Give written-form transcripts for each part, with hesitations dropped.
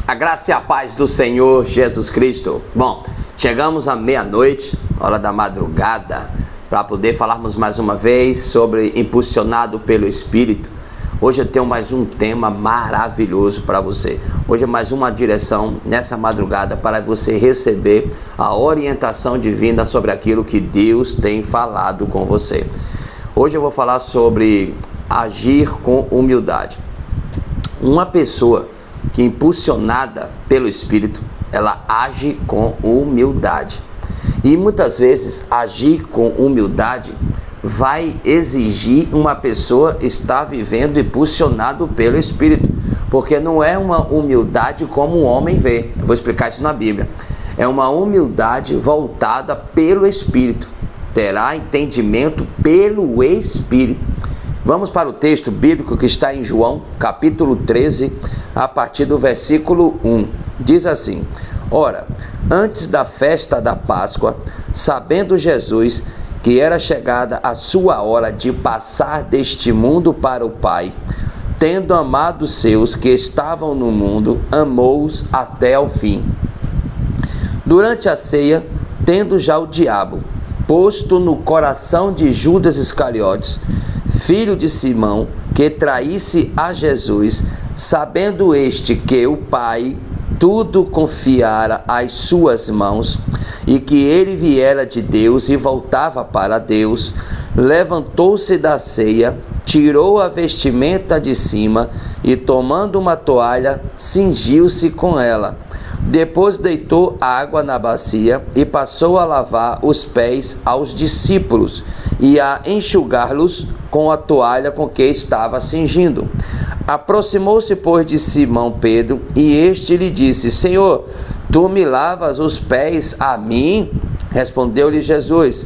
A graça e a paz do Senhor Jesus Cristo. Bom, chegamos à meia-noite, hora da madrugada, para poder falarmos mais uma vez sobre impulsionado pelo Espírito. Hoje eu tenho mais um tema maravilhoso para você. Hoje é mais uma direção nessa madrugada para você receber a orientação divina sobre aquilo que Deus tem falado com você. Hoje eu vou falar sobre agir com humildade. Uma pessoa que é impulsionada pelo Espírito, ela age com humildade. E muitas vezes agir com humildade vai exigir uma pessoa estar vivendo impulsionado pelo Espírito, porque não é uma humildade como o homem vê. Eu vou explicar isso na Bíblia. É uma humildade voltada pelo Espírito. Terá entendimento pelo Espírito. Vamos para o texto bíblico que está em João, capítulo 13, a partir do versículo 1. Diz assim: Ora, antes da festa da Páscoa, sabendo Jesus que era chegada a sua hora de passar deste mundo para o Pai, tendo amado os seus que estavam no mundo, amou-os até ao fim. Durante a ceia, tendo já o diabo posto no coração de Judas Iscariotes, filho de Simão, que traísse a Jesus, sabendo este que o Pai tudo confiara às suas mãos, e que ele viera de Deus e voltava para Deus, levantou-se da ceia, tirou a vestimenta de cima e, tomando uma toalha, cingiu-se com ela. Depois deitou água na bacia e passou a lavar os pés aos discípulos e a enxugar-los com a toalha com que estava cingindo. Aproximou-se, pois, de Simão Pedro, e este lhe disse: Senhor, tu me lavas os pés a mim? Respondeu-lhe Jesus: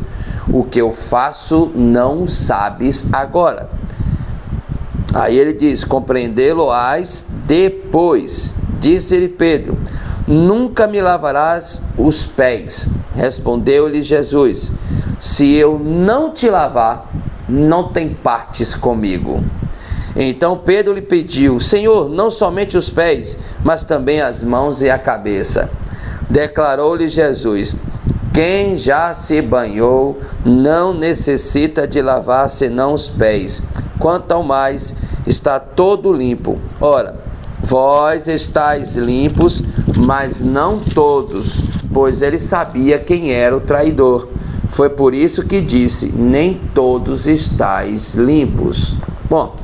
o que eu faço não sabes agora. Aí ele diz: compreendê-lo-ás depois. Disse-lhe Pedro: nunca me lavarás os pés. Respondeu-lhe Jesus: se eu não te lavar, não tem partes comigo. Então Pedro lhe pediu: Senhor, não somente os pés, mas também as mãos e a cabeça. Declarou-lhe Jesus: quem já se banhou não necessita de lavar senão os pés, quanto ao mais está todo limpo. Ora, vós estáis limpos, mas não todos, pois ele sabia quem era o traidor. Foi por isso que disse: nem todos estáis limpos. Bom,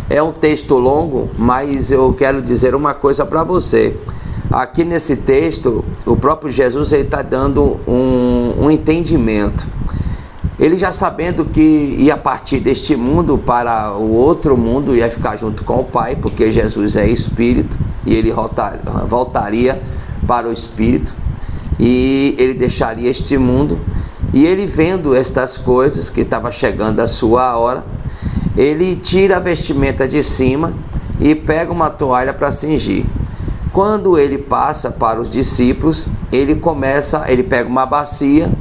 é um texto longo, mas eu quero dizer uma coisa para você. Aqui nesse texto, o próprio Jesus está dando um entendimento. Ele já sabendo que ia partir deste mundo para o outro mundo, ia ficar junto com o Pai, porque Jesus é Espírito, e ele voltaria para o Espírito, e ele deixaria este mundo. E ele, vendo estas coisas, que estava chegando a sua hora, ele tira a vestimenta de cima e pega uma toalha para cingir. Quando ele passa para os discípulos, ele pega uma bacia,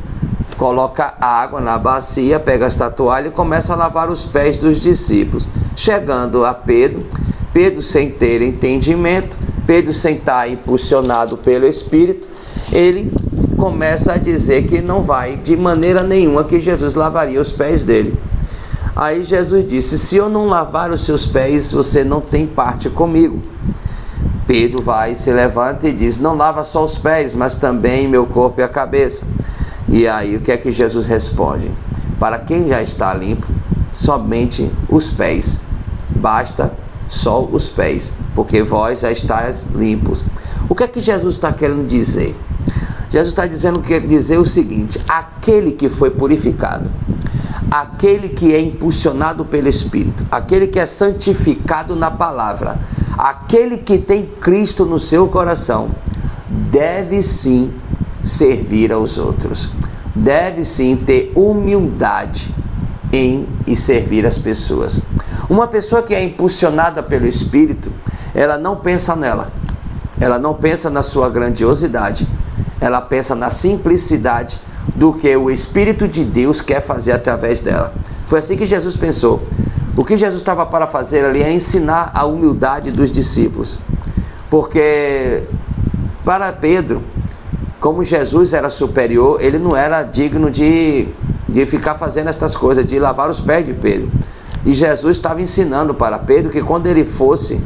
coloca água na bacia, pega esta toalha e começa a lavar os pés dos discípulos. Chegando a Pedro, Pedro sem ter entendimento, Pedro sem estar impulsionado pelo Espírito, ele começa a dizer que não vai de maneira nenhuma que Jesus lavaria os pés dele. Aí Jesus disse: se eu não lavar os seus pés, você não tem parte comigo. Pedro vai, se levanta e diz: não lava só os pés, mas também meu corpo e a cabeça. E aí o que é que Jesus responde? Para quem já está limpo, somente os pés. Basta só os pés, porque vós já estáis limpos. O que é que Jesus está querendo dizer? Jesus está querendo dizer o seguinte: aquele que foi purificado, aquele que é impulsionado pelo Espírito, aquele que é santificado na palavra, aquele que tem Cristo no seu coração, deve sim servir aos outros, deve sim ter humildade em servir as pessoas. Uma pessoa que é impulsionada pelo Espírito, ela não pensa nela, ela não pensa na sua grandiosidade, ela pensa na simplicidade do que o Espírito de Deus quer fazer através dela. Foi assim que Jesus pensou. O que Jesus estava para fazer ali é ensinar a humildade dos discípulos. Porque para Pedro, como Jesus era superior, ele não era digno de ficar fazendo essas coisas, de lavar os pés de Pedro. E Jesus estava ensinando para Pedro que quando ele fosse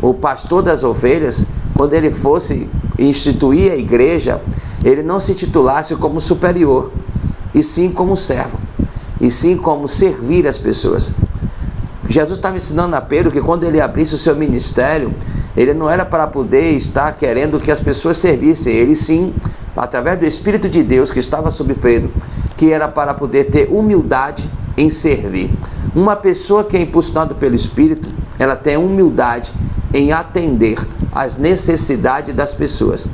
o pastor das ovelhas, quando ele fosse instituir a igreja, ele não se titulasse como superior, e sim como servo, e sim como servir as pessoas. Jesus estava ensinando a Pedro que quando ele abrisse o seu ministério, ele não era para poder estar querendo que as pessoas servissem, ele sim, através do Espírito de Deus que estava sobre Pedro, que era para poder ter humildade em servir. Uma pessoa que é impulsionada pelo Espírito, ela tem humildade em atender às necessidades das pessoas.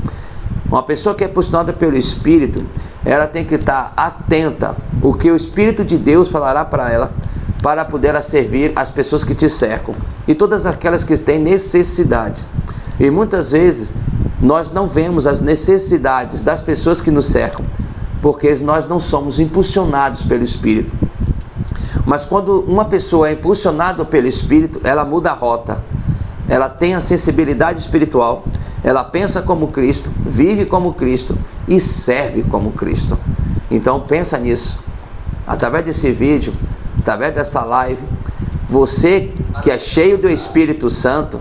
Uma pessoa que é impulsionada pelo Espírito, ela tem que estar atenta ao que o Espírito de Deus falará para ela, para poder servir as pessoas que te cercam e todas aquelas que têm necessidades. E muitas vezes nós não vemos as necessidades das pessoas que nos cercam, porque nós não somos impulsionados pelo Espírito. Mas quando uma pessoa é impulsionada pelo Espírito, ela muda a rota, ela tem a sensibilidade espiritual, ela pensa como Cristo, vive como Cristo e serve como Cristo. Então pensa nisso. Através desse vídeo, através dessa live, você que é cheio do Espírito Santo,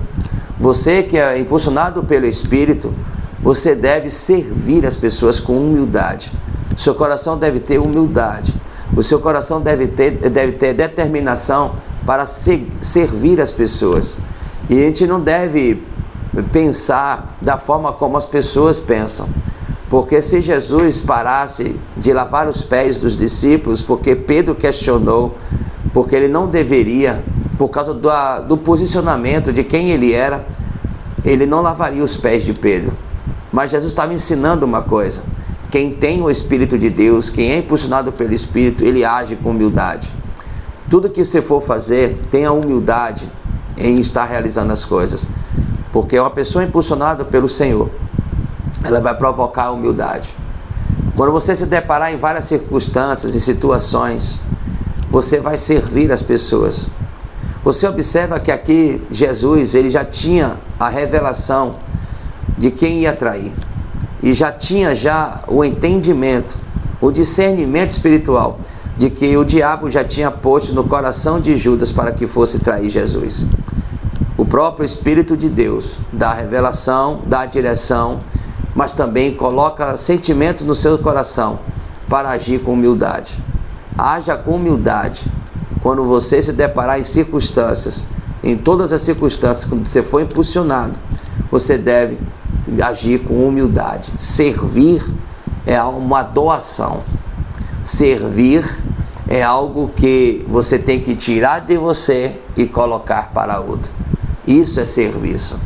você que é impulsionado pelo Espírito, você deve servir as pessoas com humildade. Seu coração deve ter humildade. O seu coração deve ter determinação para servir as pessoas. E a gente não deve pensar da forma como as pessoas pensam. Porque se Jesus parasse de lavar os pés dos discípulos, porque Pedro questionou, porque ele não deveria, por causa do posicionamento de quem ele era, ele não lavaria os pés de Pedro. Mas Jesus estava ensinando uma coisa: quem tem o Espírito de Deus, quem é impulsionado pelo Espírito, ele age com humildade. Tudo que você for fazer, tenha humildade em estar realizando as coisas. Porque uma pessoa impulsionada pelo Senhor, ela vai provocar a humildade. Quando você se deparar em várias circunstâncias e situações, você vai servir as pessoas. Você observa que aqui Jesus, ele já tinha a revelação de quem ia trair. E já tinha o entendimento, o discernimento espiritual de que o diabo já tinha posto no coração de Judas para que fosse trair Jesus. O próprio Espírito de Deus dá a revelação, dá a direção, mas também coloca sentimentos no seu coração para agir com humildade. Haja com humildade quando você se deparar em circunstâncias, em todas as circunstâncias, quando você for impulsionado, você deve agir com humildade. Servir é uma doação. Servir é algo que você tem que tirar de você e colocar para outro. Isso é serviço.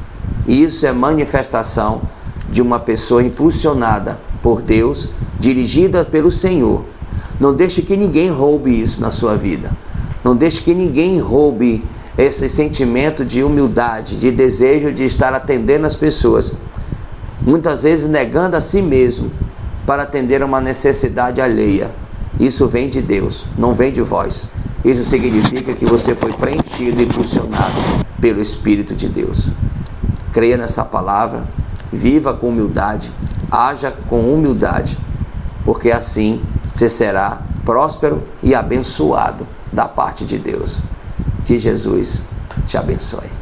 Isso é manifestação de uma pessoa impulsionada por Deus, dirigida pelo Senhor. Não deixe que ninguém roube isso na sua vida. Não deixe que ninguém roube esse sentimento de humildade, de desejo de estar atendendo as pessoas. Muitas vezes negando a si mesmo para atender a uma necessidade alheia. Isso vem de Deus, não vem de vós. Isso significa que você foi preenchido e impulsionado pelo Espírito de Deus. Creia nessa palavra, viva com humildade, haja com humildade, porque assim você será próspero e abençoado da parte de Deus. Que Jesus te abençoe.